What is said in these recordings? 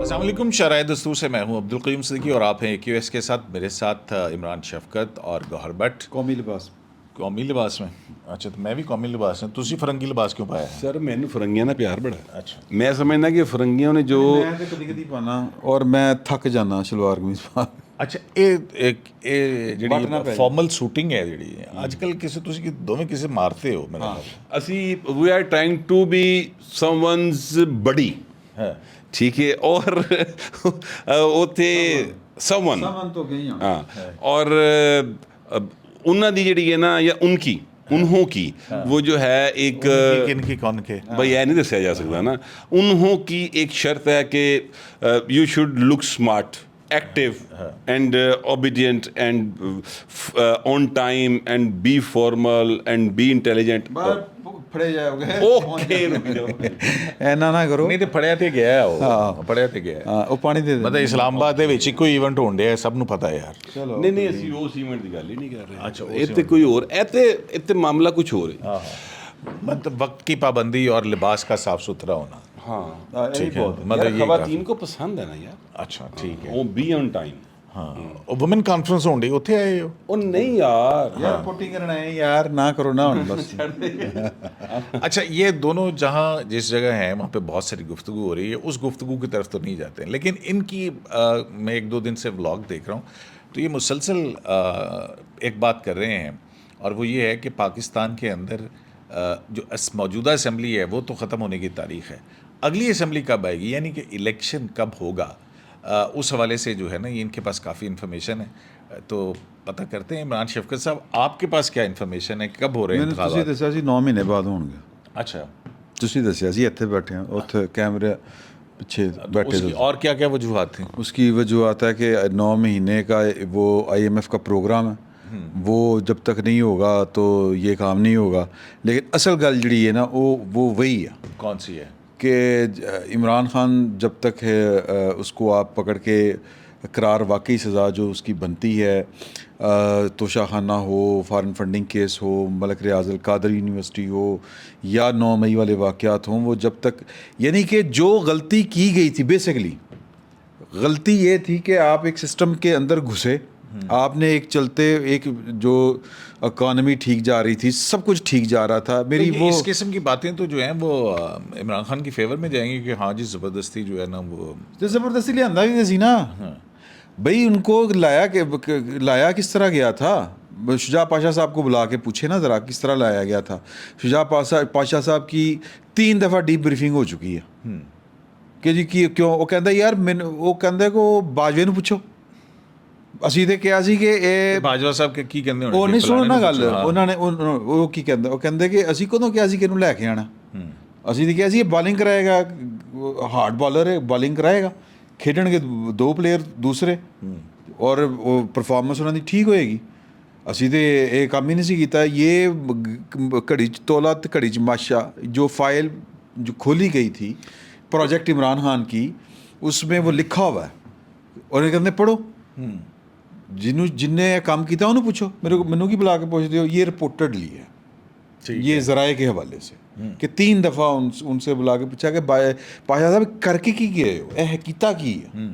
السلام علیکم، شرائع دستور سے میں ہوں عبد القیوم صدیقی اور آپ ہیں AQS کے ساتھ. میرے ساتھ عمران شفقت اور گوہر بٹ. قومی لباس قومی لباس میں؟ اچھا، تو میں بھی قومی لباس میں. تسی فرنگی لباس کیوں پایا ہے؟ سر مینو فرنگیاں نا پیار بڑا. اچھا، میں سمجھنا کہ فرنگیوں نے جو میں کدی کدی پانا اور میں تھک جانا شلوار قمیض پا. اچھا یہ بٹنا جڑی پہ فارمل سوٹنگ ہے جڑی اج کل کسی تسی دوویں کسی مارتے ہو میرے خیال. اسی we are trying to be someone's buddy. ہاں ٹھیک ہے، اور وہ تھے سم ون. سمن تو گئی ہوں. ہاں، اور انہوں دی جڑی ہے نا یا انہوں کی وہ جو ہے ایک کن کی کون کے بھائی یہ نہیں دسیا جا سکتا نا. انہوں کی ایک شرط ہے کہ you should look smart, active and obedient and on time and be formal and be intelligent. پھڑے جاؤ گے اوکے اینا نہ کرو. نہیں تے پڑھیا تے گیا ہے وہ پڑھیا تے گیا ہے. ہاں، وہ پانی دے دے. مطلب اسلام آباد دے وچ کوئی ایونٹ ہون ڈیا ہے، سب نو پتہ ہے یار. چلو نہیں اسی اس ایونٹ کی گل ہی نہیں کر رہے. اچھا، اتنے کوئی اور اتنے معاملہ کچھ اور ہے. مطلب وقت کی پابندی اور لباس کا صاف ستھرا ہونا. ہاں ٹھیک ہے، یار مطلب خواتین کو پسند ہے نا یار. اچھا ٹھیک ہے. وہ بی آن ٹائم. ہاں، وومن کانفرنس ہون ڈی اوتھے آئے ہو؟ او نہیں یار یار پوٹی کرنا ہے یار، نہ کرو نا بس. اچھا، یہ دونوں جہاں جس جگہ ہیں وہاں پہ بہت ساری گفتگو ہو رہی ہے. اس گفتگو کی طرف تو نہیں جاتے ہیں، لیکن ان کی میں ایک دو دن سے ولاگ دیکھ رہا ہوں تو یہ مسلسل ایک بات کر رہے ہیں، اور وہ یہ ہے کہ پاکستان کے اندر جو موجودہ اسمبلی ہے وہ تو ختم ہونے کی تاریخ ہے. اگلی اسمبلی کب آئے گی، یعنی کہ الیکشن کب ہوگا، اس حوالے سے جو ہے نا یہ ان کے پاس کافی انفارمیشن ہے. تو پتہ کرتے ہیں. عمران شفقت صاحب، آپ کے پاس کیا انفارمیشن ہے، کب ہو رہے ہیں میں نے تسی انتخابات؟ دسیا سی 9 مہینے بعد ہون گے. اچھا، تسی دسیا سی اتنے بیٹھے ہیں، اتنے کیمرے پیچھے بیٹھے. اس کی اور کیا کیا وجوہات تھیں؟ اس کی وجوہات ہے کہ 9 مہینے کا وہ IMF کا پروگرام ہے، وہ جب تک نہیں ہوگا تو یہ کام نہیں ہوگا. لیکن اصل گل جڑی ہے نا وہ وہی ہے. کون سی ہے؟ کہ عمران خان جب تک ہے اس کو آپ پکڑ کے قرار واقعی سزا جو اس کی بنتی ہے، توشہ خانہ ہو، فارن فنڈنگ کیس ہو، ملک ریاض القادر یونیورسٹی ہو، یا 9 مئی والے واقعات ہوں، وہ جب تک یعنی کہ جو غلطی کی گئی تھی، بیسیکلی غلطی یہ تھی کہ آپ ایک سسٹم کے اندر گھسے. آپ نے ایک چلتے ایک جو اکانومی ٹھیک جا رہی تھی، سب کچھ ٹھیک جا رہا تھا. میری وہ اس قسم کی باتیں تو جو ہیں وہ عمران خان کی فیور میں جائیں گی کہ ہاں جی زبردستی جو ہے نا وہ زبردستی لے آندہ بھی سی نا بھائی. ان کو لایا کس طرح گیا تھا؟ شجاع پاشا صاحب کو بلا کے پوچھے نا ذرا کس طرح لایا گیا تھا. شجاع پاشا صاحب کی 3 دفعہ ڈیپ بریفنگ ہو چکی ہے کہ جی کیوں. وہ کہندا یار وہ کہندا کہ وہ باجوے نو پوچھو. اسی تے کیا سی کہ اے باجوہ صاحب کے کی کہندے ہونے وہ نہیں سنو نا گل. انہوں نے وہ کی کہندے کہ اسی کدوں کیا سی کہ انہوں لے کے آنا. اسی تے کیا سی یہ بالنگ کرائے گا، ہارڈ بالر ہے، بالنگ کرائے گا، کھیڈن گے 2 پلیئر دوسرے، اور وہ پرفارمنس انہوں نے ٹھیک ہوئے گی. اسی تے یہ کام ہی نہیں سی کیتا. یہ گھڑی چ تولا تے گھڑی چ ماشا جو فائل جو کھولی گئی تھی پروجیکٹ عمران خان کی، اس میں وہ لکھا ہوا ہے. اور یہ کہتے پڑھو، جن نے کام کیتا انہوں پوچھو. مینوں کی بلا کے پوچھ دیو. یہ رپورٹڈلی ہے، یہ ذرائع کے حوالے سے کہ 3 دفعہ ان سے بلا کے پوچھا کہ پاشا صاحب کر کے کی گئے ہو، اے کیتا کی ہے.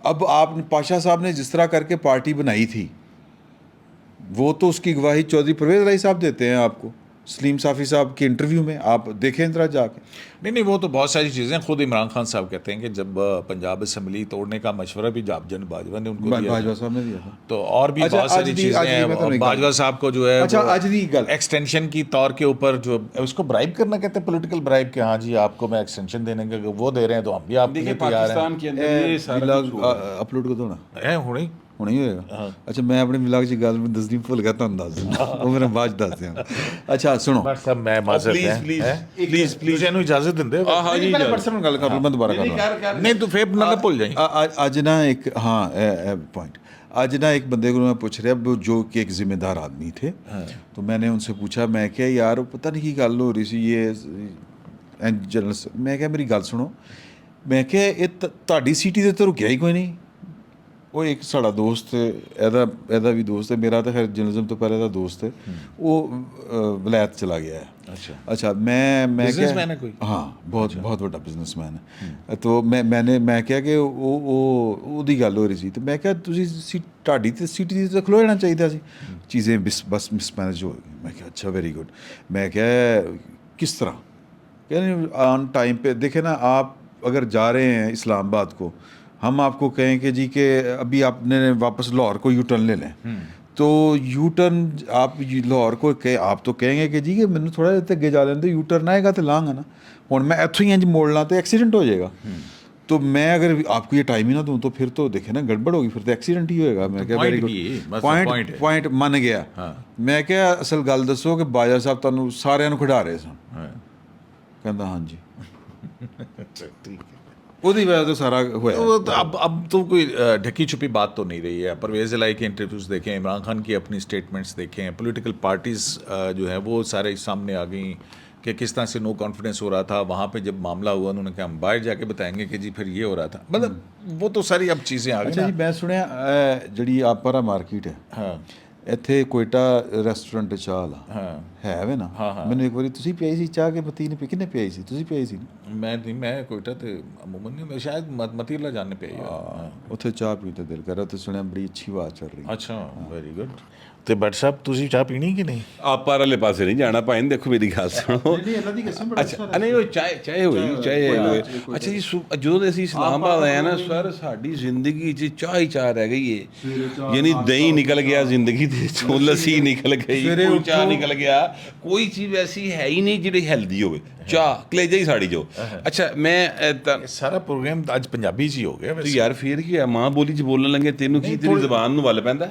اب آپ پاشا صاحب نے جس طرح کر کے پارٹی بنائی تھی، وہ تو اس کی گواہی چودھری پرویز الہی صاحب دیتے ہیں آپ کو سلیم صافی صاحب کے انٹرویو میں. آپ دیکھیں ذرا جا کے. نہیں وہ تو بہت ساری چیزیں خود عمران خان صاحب کہتے ہیں کہ جب پنجاب اسمبلی توڑنے کا مشورہ بھی جن باجوہ نے ان کو دیا، باجوہ صاحب نے دیا تھا. تو اور بھی بہت ساری چیزیں ہیں. باجوہ صاحب کو جو ہے ایکسٹینشن کی طور کے اوپر جو اس کو برائب کرنا کہتے ہیں، پولیٹیکل برائب، کہ ہاں جی آپ کو میں ایکسٹینشن دینے کا وہ دے رہے ہیں تو ہم بھی آپ کے لیے تیار ہیں. پاکستان کے اندر یہ سارا اپلوڈ کر دو ہے ہونے ہونی ہوئے گا. اچھا میں اپنے ولاگ کی گل دسنی بھول گیا، تھانوں دس دینا، وہ میرا بعد دس دیا. اچھا سنو صاحب، میں معذرت ہے پلیز انہوں اجازت دیں دے. پرسنل گل کر لوں، میں دوبارہ کر لوں. نہیں تو پھر نہ بھول جائیں. اج نا ایک پوائنٹ، اج نا ایک بندے کو میں پوچھ رہا جو کہ ایک ذمہ دار آدمی تھے، تو میں نے ان سے پوچھا، میں کہ یار پتہ نہیں کی گل ہو رہی سی یہ جنرل. میں کہ میری گل سنو، میں کہ یہ تہاڈی سیٹی تے تو رکیا ہی کوئی نہیں. ਉਹ ਇੱਕ ਸਾਡਾ ਦੋਸਤ ਇਹਦਾ ਵੀ ਦੋਸਤ ਹੈ, ਮੇਰਾ ਤਾਂ ਖੈਰ ਜਰਨਲਿਜ਼ਮ ਤੋਂ ਪਹਿਲੇ ਦਾ ਦੋਸਤ ਹੈ, ਉਹ ਵਲਾਇਤ ਚਲਾ ਗਿਆ ਹੈ। ਅੱਛਾ ਮੈਂ ਬਿਜ਼ਨਸਮੈਨ ਹੈ ਕੋਈ? ਹਾਂ, ਬਹੁਤ ਵੱਡਾ ਬਿਜ਼ਨਸਮੈਨ ਹੈ। ਤੋ ਮੈਂ ਕਿਹਾ ਕਿ ਉਹਦੀ ਗੱਲ ਹੋ ਰਹੀ ਸੀ, ਤੇ ਮੈਂ ਕਿਹਾ ਤੁਸੀਂ ਤੁਹਾਡੀ ਤੇ ਸਿਟੀ ਦੀ ਤਾਂ ਖਲੋ ਜਾਣਾ ਚਾਹੀਦਾ ਸੀ, ਚੀਜ਼ें ਬਸ ਮਿਸਮੈਨੇਜ ਹੋ ਗਈ। ਮੈਂ ਕਿਹਾ ਅੱਛਾ ਵੈਰੀ ਗੁੱਡ। मैं क्या किस तरह, कहने ऑन टाइम पे देखे ना, आप अगर जा रहे हैं इस्लामाबाद को, हम आपको कहें कि जी कि अभी आपने वापस लाहौर को यू टर्न ले लें, तो यू टर्न आप लाहौर को आप तो कहेंगे कि जी कि मैंने थोड़ा जिहा अगे जा लें, यू टर्न आएगा तो लाँगा ना, हुण मैं इत्थों ही इंज मोड़ना तो एक्सीडेंट हो जाएगा। तो मैं अगर आपको ये टाइम ही ना दूँ तो फिर तो देखे ना गड़बड़ होगी, फिर तो एक्सीडेंट ही होएगा। मैं क्या वेरी गुड पॉइंट मन गया। मैं क्या असल गल दसो कि बाजा साहब तुहानूं सारिਆਂ ਨੂੰ ਖਿਡਾ ਰਹੇ ਸਨ? कहंदा हाँ जी। ਉਹਦੀ वजह तो सारा होया। अब तो कोई ढकी छुपी बात तो नहीं रही है। परवेज़ इलाही के इंटरव्यूज़ देखें, इमरान खान की अपनी स्टेटमेंट्स देखें, पॉलिटिकल पार्टीज़ जो है वो सारे सामने आ गई कि किस तरह से नो कॉन्फिडेंस हो रहा था। वहाँ पे जब मामला हुआ उन्होंने कहा हम बाहर जाके बताएंगे कि जी फिर ये हो रहा था। मतलब वो तो सारी अब चीज़ें आ गई। अच्छा जी, मैं सुनिया ਜਿਹੜੀ ਆਪਾਰਾ ਮਾਰਕੀਟ ਹੈ, ਹਾਂ, ਇੱਥੇ ਕੋਇਟਾ ਰੈਸਟੋਰੈਂਟ ਚਾਹ ਵਾਲਾ ਹੈ ਵੇ ਨਾ, ਮੈਨੂੰ ਇੱਕ ਵਾਰੀ ਤੁਸੀਂ ਪਿਆਈ ਸੀ ਚਾਹ ਕੇ ਪਤੀ ਨੇ ਕਿੰਨੇ ਪਿਆਈ ਸੀ? ਤੁਸੀਂ ਪਿਆਈ ਸੀ? मैं कोयटा तो अमूमन नहीं, मैं शायद मतीला जानने पे आई। ਉੱਥੇ ਚਾਹ ਪੀਣ ਤੇ ਦਿਲ ਕਰ ਰਿਹਾ, ਤੇ ਸੁਣਿਆ ਬੜੀ ਅੱਛੀ ਆਵਾਜ਼ ਚੱਲ ਰਹੀ। अच्छा, वेरी गुड। ਤੇ ਭੱਟ ਸਾਹਿਬ ਤੁਸੀਂ ਚਾਹ ਪੀਣੀ ਕਿ ਨਹੀਂ? ਆਪਾਂ ਵਾਲੇ ਪਾਸੇ ਨਹੀਂ ਜਾਣਾ ਭਾਈ, ਦੇਖੋ ਮੇਰੀ ਗੱਲ ਸੁਣੋ। ਅੱਛਾ ਨਹੀਂ, ਉਹ ਚਾਹੇ ਹੋਈ। ਅੱਛਾ ਜੀ, ਜਦੋਂ ਦੇ ਅਸੀਂ ਇਸਲਾਮਾਬਾਦ ਆਏ ਨਾ ਸਰ, ਸਾਡੀ ਜ਼ਿੰਦਗੀ 'ਚ ਚਾਹ ਹੀ ਚਾਹ ਰਹਿ ਗਈ ਹੈ। ਯਾਨੀ ਦਹੀਂ ਨਿਕਲ ਗਿਆ ਜ਼ਿੰਦਗੀ ਦੇ ਵਿੱਚੋਂ, ਲੱਸੀ ਨਿਕਲ ਗਈ, ਚਾਹ ਨਿਕਲ ਗਿਆ, ਕੋਈ ਚੀਜ਼ ਐਸੀ ਹੈ ਹੀ ਨਹੀਂ ਜਿਹੜੀ ਹੈਲਦੀ ਹੋਵੇ। ਚਾਹ ਕਲੇਜਾ ਹੀ ਸਾੜੀ ਜੋ। ਅੱਛਾ ਮੈਂ ਸਾਰਾ ਪ੍ਰੋਗਰਾਮ ਅੱਜ ਪੰਜਾਬੀ 'ਚ ਹੀ ਹੋ ਗਿਆ ਤੂੰ ਯਾਰ ਫੇਰ ਕੀ ਹੈ, ਮਾਂ ਬੋਲੀ 'ਚ ਬੋਲਣ ਲੱਗੇ ਤੈਨੂੰ ਕੀ ਤੇਰੀ ਜ਼ਬਾਨ ਨੂੰ ਵੱਲ ਪੈਂਦਾ?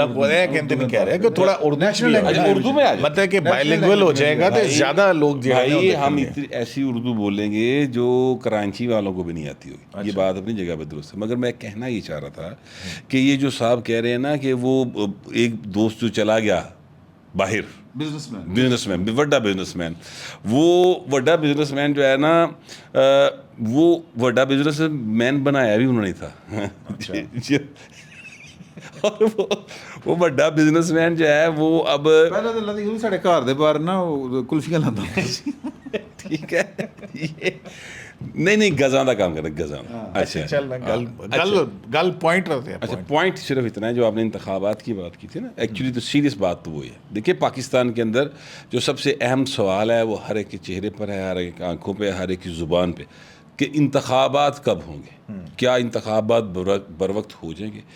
कहते नहीं कह रहे कि थोड़ा उर्दू में मतलब कि बाइलिंगुअल हो जाएगा तो ज़्यादा लोग भाई हम इतनी ऐसी उर्दू बोलेंगे जो कराची वालों को भी नहीं आती होगी। ये बात अपनी जगह पर दुरुस्त है, मगर मैं कहना ये चाह रहा था कि ये जो साहब कह रहे हैं ना कि वो एक दोस्त जो चला गया बाहर, बिजनेसमैन वड्डा बिजनेसमैन, वो वड्डा बिजनेसमैन जो है ना, वो वड्डा बिजनेसमैन बनाया भी उन्होंने था। और वो बड़ा बिजनेसमैन जो है वो अब ਪਹਿਲਾਂ ਤਾਂ ਲੱਦੀ ਸਾਡੇ ਘਰ ਦੇ ਬਾਹਰ ਨਾ ਕੁਲਫੀਆਂ ਲਾਉਂਦਾ ਸੀ। ठीक है, ये नहीं गज़ां का काम कर रहे, गज़ां। अच्छा चल गल पॉइंट रहते हैं। अच्छा पॉइंट सिर्फ इतना है, जो आपने इंतखाबात की बात की थी ना, एक्चुअली तो सीरियस बात तो वही है। देखिए पाकिस्तान के अंदर जो सबसे अहम सवाल है वो हर एक के चेहरे पर है, हर एक आंखों पे, हर एक की ज़ुबान पे, कि इंतखाबात कब होंगे, क्या इंतखाबात बर वक्त हो जाएंगे?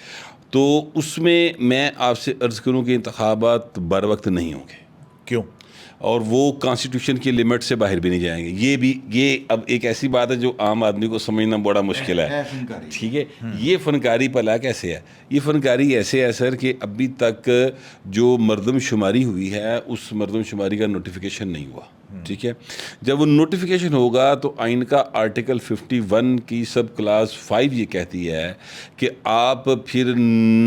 तो उसमें मैं आपसे अर्ज़ करूं कि इंतखाबात बर वक्त नहीं होंगे। क्यों? और वो कॉन्स्टिट्यूशन की लिमिट से बाहर भी नहीं जाएंगे। ये अब एक ऐसी बात है जो आम आदमी को समझना बड़ा मुश्किल है। ठीक है, ये फनकारी भला कैसे है? ये फनकारी ऐसे है सर कि अभी तक जो मरदमशुमारी हुई है उस मरदमशुमारी का नोटिफिकेशन नहीं हुआ। ठीक है, जब वो नोटिफिकेशन होगा तो आइन का आर्टिकल 51 की सब क्लास 5 ये कहती है कि आप फिर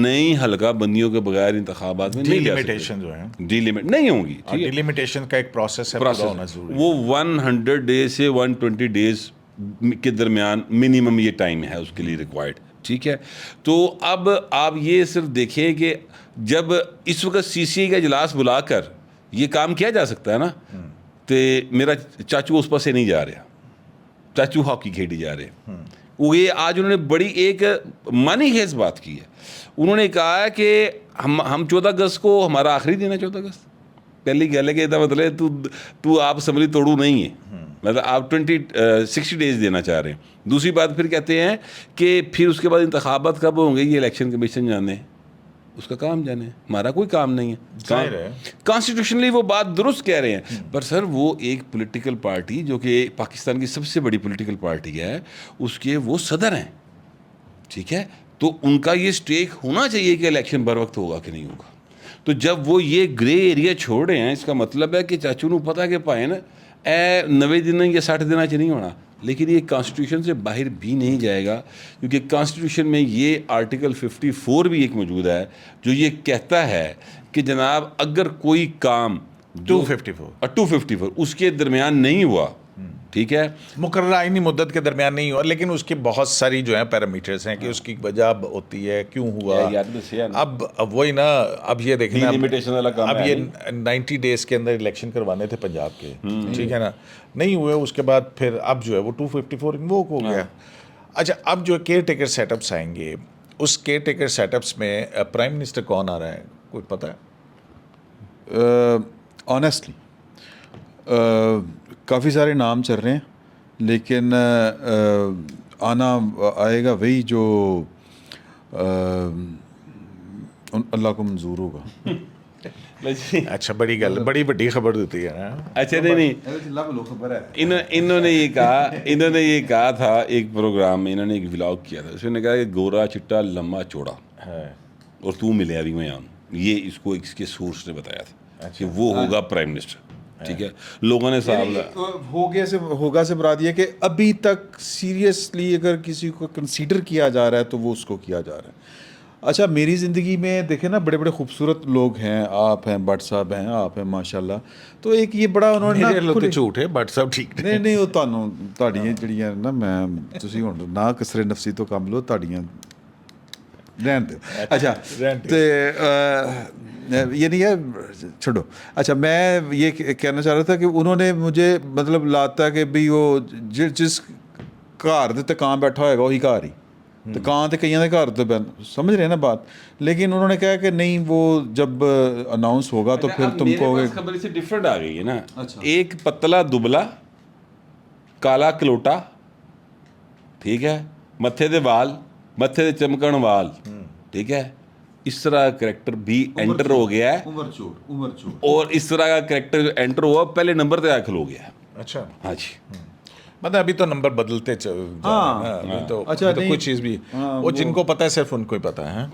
नई हल्का बंदियों के बगैर इंतखाबात में डिलिमिटेशन जो है डिलिमिट नहीं होंगी। डिलिमिटेशन का एक प्रोसेस है, होना जरूरी। वो 100 डेज से 120 डेज के दरमियान मिनिमम ये टाइम है उसके लिए रिक्वायर्ड। ठीक है, तो अब आप ये सिर्फ देखें कि जब इस वक्त CCI का इजलास बुलाकर ये काम किया जा सकता है ना, तो मेरा चाचू उस पासे नहीं जा रहा, चाचू हॉकी खेली जा रहे। वो ये आज उन्होंने बड़ी एक मानी खेज बात की है। उन्होंने कहा कि हम 14 अगस्त को हमारा आखिरी दिन है। 14 अगस्त पहली गल है कि इसका मतलब तू आप असम्बली तोड़ू नहीं है, मतलब आप 60 डेज देना चाह रहे हैं। दूसरी बात फिर कहते हैं कि फिर उसके बाद इंतखाबात कब होंगे ये इलेक्शन कमीशन जाने, उसका काम जाने, हमारा कोई काम नहीं है। कॉन्स्टिट्यूशनली वो बात दुरुस्त कह रहे हैं, पर सर वो एक पॉलिटिकल पार्टी जो कि पाकिस्तान की सबसे बड़ी पॉलिटिकल पार्टी है, उसके वो सदर हैं। ठीक है, तो उनका ये स्टेक होना चाहिए कि इलेक्शन बर वक्त होगा कि नहीं होगा। तो जब वो ये ग्रे एरिया छोड़ रहे हैं, इसका मतलब है कि चाचू को पता कि भाई ना 90 दिन या 60 दिन नहीं होना, लेकिन ये कॉन्स्टिट्यूशन से बाहर भी नहीं जाएगा, क्योंकि कॉन्स्टिट्यूशन में ये आर्टिकल 54 भी एक मौजूद है जो ये कहता है कि जनाब अगर कोई काम 254 उसके दरमियान नहीं हुआ, ٹھیک ہے. مقررہ آئینی مدت کے درمیان نہیں ہوا, لیکن اس کی بہت ساری جو ہیں پیرامیٹرز ہیں کہ اس کی وجہ ہوتی ہے کیوں ہوا. اب وہی نا, اب یہ دیکھیں اب یہ 90 ڈیز کے اندر الیکشن کروانے تھے پنجاب کے, ٹھیک ہے نا, نہیں ہوئے. اس کے بعد پھر اب جو ہے وہ 254 انووک ہو گیا. اچھا, اب جو کیئر ٹیکر سیٹ اپس آئیں گے, اس کیئر ٹیکر سیٹ اپس میں پرائم منسٹر کون آ رہا ہے, کوئی پتہ ہے؟ آنیسٹلی کافی سارے نام چل رہے ہیں, لیکن آنا آئے گا وہی جو اللہ کو منظور ہوگا. اچھا, بڑی گل, بڑی بڑی خبر دیتی ہے. اچھا نہیں, انہوں نے یہ کہا تھا ایک پروگرام میں, انہوں نے ایک ولاگ کیا تھا, اس نے کہا کہ گورا چٹا لمبا چوڑا اور تو ملے ابھی میں آن, یہ اس کو اس کے سورس نے بتایا تھا کہ وہ ہوگا پرائم منسٹر. ٹھیک ہے, لوگوں نے صاحب ہوگا سے مراد یہ کہ ابھی تک سیریسلی اگر کسی کو کنسیڈر کیا جا رہا ہے تو وہ اس کو کیا جا رہا ہے. اچھا, میری زندگی میں دیکھیں نا, بڑے بڑے خوبصورت لوگ ہیں, آپ ہیں, بٹ صاحب ہیں, آپ ہیں ماشاء اللہ. تو ایک یہ بڑا انہوں نے جھوٹ ہے, بٹ صاحب ٹھیک نہیں وہ ਤੁਹਾਨੂੰ ਤੁਹਾਡੀਆਂ ਜਿਹੜੀਆਂ ਨਾ, ਮੈਂ ਤੁਸੀਂ ਹੁਣ ਨਾ ਕਸਰੇ ਨਫਸੀ ਤੋਂ ਕੰਮ ਲਓ, ਤੁਹਾਡੀਆਂ ਰਹਿਣ ਦਿਓ. ਅੱਛਾ, ਤੇ یہ نہیں ہے, چھوڑو. اچھا, میں یہ کہنا چاہ رہا تھا کہ انہوں نے مجھے مطلب لاتا کہ بھی وہ جس گھر دے تے کان بیٹھا ہوئے گا وہی گھر ہی, تو کان تو کئیوں کے گھر تو سمجھ رہے ہیں نا بات. لیکن انہوں نے کہا کہ نہیں, وہ جب اناؤنس ہوگا تو پھر تم کو خبر سے ڈفرینٹ آ گئی ہے نا. ایک پتلا دبلا کالا کلوٹا, ٹھیک ہے, متھے دے وال, متھے دے چمکن وال, ٹھیک ہے, اس طرح کا کریکٹر بھی انٹر ہو گیا ہے, اور اس طرح کا کریکٹر جو انٹر ہوا پہلے نمبر پہ داخل ہو گیا ہے. اچھا, ہاں جی, مطلب ابھی تو نمبر بدلتے تو کوئی چیز بھی وہ جن کو پتہ ہے صرف ان کو ہی پتہ ہے,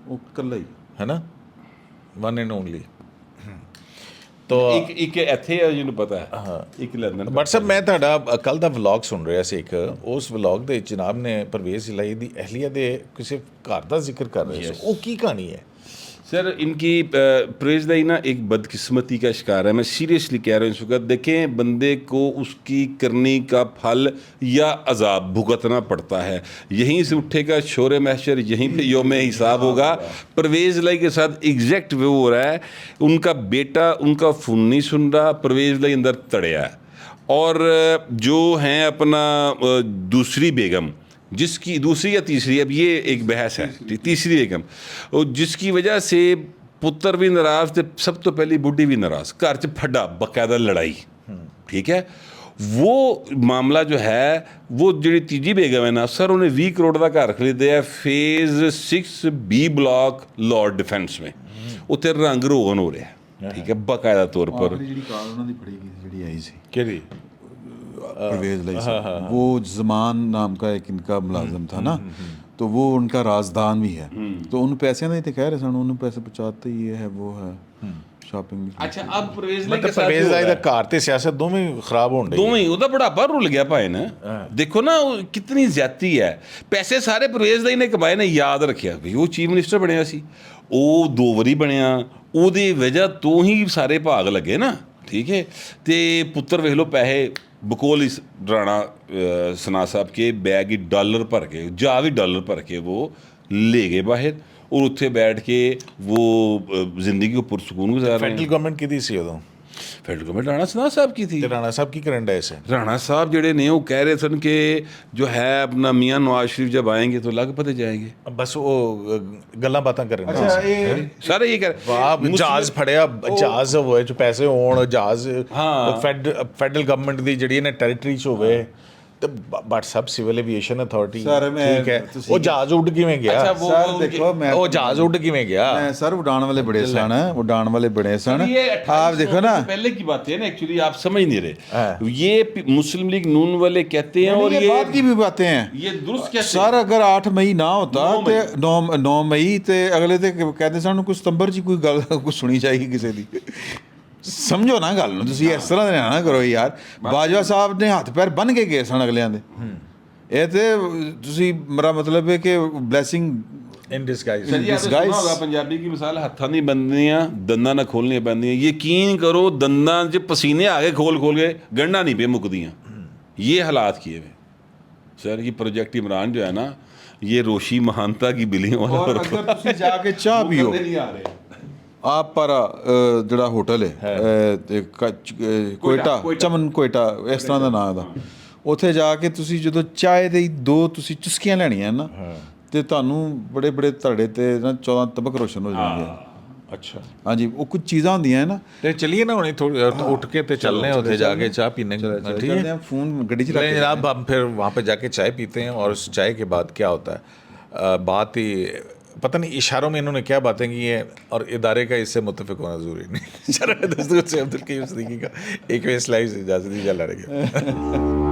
وہ کل ہی ہے نا, ون اینڈ اونلی. تو ایک ایتھے ہے جنوں پتہ ہے, ایک لندن. بٹ صاحب, میں تہاڈا کل دا ولاگ سن رہا ਸੀ ایک, اس ولاگ ਦੇ جناب نے پرویز الہی دی اہلیہ ਦੇ ਕਿਸੇ ਘਰ ਦਾ ਜ਼ਿਕਰ ਕਰ ਰਹੇ ਸੀ, ਉਹ ਕੀ کہانی ہے؟ سر, ان کی پرویز الہی نا ایک بدقسمتی کا شکار ہے. میں سیریسلی کہہ رہا ہوں اس وقت. دیکھیں, بندے کو اس کی کرنی کا پھل یا عذاب بھگتنا پڑتا ہے. یہیں سے اٹھے گا شور محشر, یہیں پہ یوم حساب ہوگا. پرویز الہی کے ساتھ ایگزیکٹ وہ ہو رہا ہے. ان کا بیٹا ان کا فون نہیں سن رہا, پرویز الہی اندر تڑیا ہے. اور جو ہیں اپنا دوسری بیگم, جس کی دوسری یا تیسری, اب یہ ایک بحث ہے, تیسری بیگم, جس کی وجہ سے پتر بھی ناراض تھے, سب تو پہلی بڈھی بھی ناراض, گھر چ پھڈا باقاعدہ لڑائی. ٹھیک ہے, وہ معاملہ جو ہے, وہ جڑی تیجی بیگم ہے نا سر, انہیں 20 کروڑ کا گھر خریدے ہے phase 6B block lord defence میں. اتنے رنگ روغن ہو رہا ہے, ٹھیک ہے, باقاعدہ طور پر. پرویز الہی, وہ زمان نام کا ایک ان کا ملازم تھا نا, تو وہ ان کا رازدان بھی ہے. تو ان پیسے نہیں تو کہہ رہے سن, انہوں پیسے پہنچاتے, یہ ہے وہ ہے, شاپنگ. اچھا, اب پرویز الہی مطلب پرویز الہی دا گھر تے سیاست دونوں خراب ہون ڈے, دونوں ਉਹਦਾ ਬੁਢਾਪਾ ਰੁੱਲ ਗਿਆ ਭਾਏ ਨਾ. ਦੇਖੋ ਨਾ ਕਿਤਨੀ ਜ਼ਿਆਦਤੀ ਹੈ. ਪੈਸੇ ਸਾਰੇ ਪਰਵੇਜ਼ الہی ਨੇ ਕਮਾਏ ਨੇ. ਯਾਦ ਰੱਖਿਆ ਵੀ ਉਹ ਚੀਫ ਮਿਨਿਸਟਰ ਬਣਿਆ ਸੀ, ਉਹ 2 ਵਾਰੀ ਬਣਿਆ, ਉਹਦੀ ਵਜ੍ਹਾ ਤੋਂ ਹੀ ਸਾਰੇ ਭਾਗ ਲੱਗੇ ਨਾ. ਠੀਕ ਹੈ, ਤੇ ਪੁੱਤਰ ਵੇਖ ਲਓ ਪੈਸੇ بکول اس رانا ثنا صاحب کے بیگ ہی ڈالر بھر کے, جا بھی ڈالر بھر کے وہ لے گئے باہر, اور اتنے بیٹھ کے وہ زندگی کو پرسکون گزار رہے ہیں. فیڈرل گورنمنٹ کی سی ادو, فیڈرل گورنمنٹ رانا ثنا صاحب کی تھی. رانا صاحب کی کرنٹ ہے اسے, رانا صاحب جڑے نے وہ کہہ رہے سن کہ جو ہے اپنا میاں نواز شریف جب آئیں گے تو لگ پتے جائیں گے, بس وہ گلاں باتاں کریں گے سارے. یہ کہہ جہاز پھڑیا, جہاز ہوئے جو پیسے ہون, جہاز فیڈرل گورنمنٹ دی جڑی نے ٹیریٹری چ ہوئے, بٹ سب سول ایویشن اتھارٹی, ٹھیک ہے, وہ جہاز اڈ کیویں گیا, وہ جہاز اڈ کیویں گیا. سر اڈان والے بڑے سن, اڈان والے بڑے سن. آپ دیکھو نا, پہلے کی باتیں نا, ایکچولی آپ سمجھ نہیں رہے, یہ مسلم لیگ نون والے کہتے ہیں, اور یہ بعد کی بھی باتیں ہیں. یہ درست کہتے سر, اگر 8 مئی نہ ہوتا تے 9 مئی تے اگلے تے کہتے سن کوئی ستمبر چ کوئی گل کوئی سنی چاہیے کسی دی. سمجھو نا گل نو, تسی اس طرح نہ کرو یار. باجوہ صاحب نے ہاتھ پیر بن کے گئے سن اگلیاں دے. یہ تے تسی میرا مطلب ہے کہ بلیسنگ ان ڈسگائز. پنجابی کی مثال ہاتھاں نہیں بندیاں, دنداں نہ کھولنیاں پیندیاں. یقین کرو دنداں چ پسینے آ گئے کھول کے, گنڈا نہیں پہ مکدیاں. یہ حالات کیے ہوئے سر. یہ پروجیکٹ عمران جو ہے نا یہ روشی مہانتا کی بلیوں والا اور اگر ਤੁਸੀਂ ਜਾ ਕੇ ਚਾਹ ਪੀਓ نہیں آ رہے. ਆਪ ਪਰ ਜਿਹੜਾ ਹੋਟਲ ਹੈ ਕੋਇਟਾ ਚਮਨ ਕੋਇਟਾ ਇਸ ਤਰ੍ਹਾਂ ਦਾ ਨਾਮ ਦਾ, ਉੱਥੇ ਜਾ ਕੇ ਤੁਸੀਂ ਜਦੋਂ ਚਾਹ ਦੇ 2 ਤੁਸੀਂ ਚੁਸਕੀਆਂ ਲੈਣੀਆਂ ਨਾ ਤੇ ਤੁਹਾਨੂੰ ਬੜੇ ਬੜੇ ਤੁਹਾਡੇ ਤੇ ਨਾ 14 ਤਬਕ ਰੋਸ਼ਨ ਹੋ ਜਾਣਗੇ. अच्छा ਹਾਂਜੀ ਉਹ ਕੁਝ ਚੀਜ਼ਾਂ ਹੁੰਦੀਆਂ ਨਾ. तो चलिए ना उन्हें थोड़ी उठ के तो चलने हैं उधर जाके चाय पीने. ठीक है ਫੋਨ ਗੱਡੀ 'ਚ ਰੱਖ नहीं जनाब, हम फिर वहाँ पे जाके चाय पीते हैं और उस चाय के बाद क्या होता है बात ही पता नहीं इशारों में इन्होंने क्या बातें की हैं और इदारे का इससे मुत्तफिक होना ज़रूरी नहीं. शरह दस्तूर से अब्दुल करीम सिद्दीकी का एक स्लाइस इजाज़त दी जा रही है.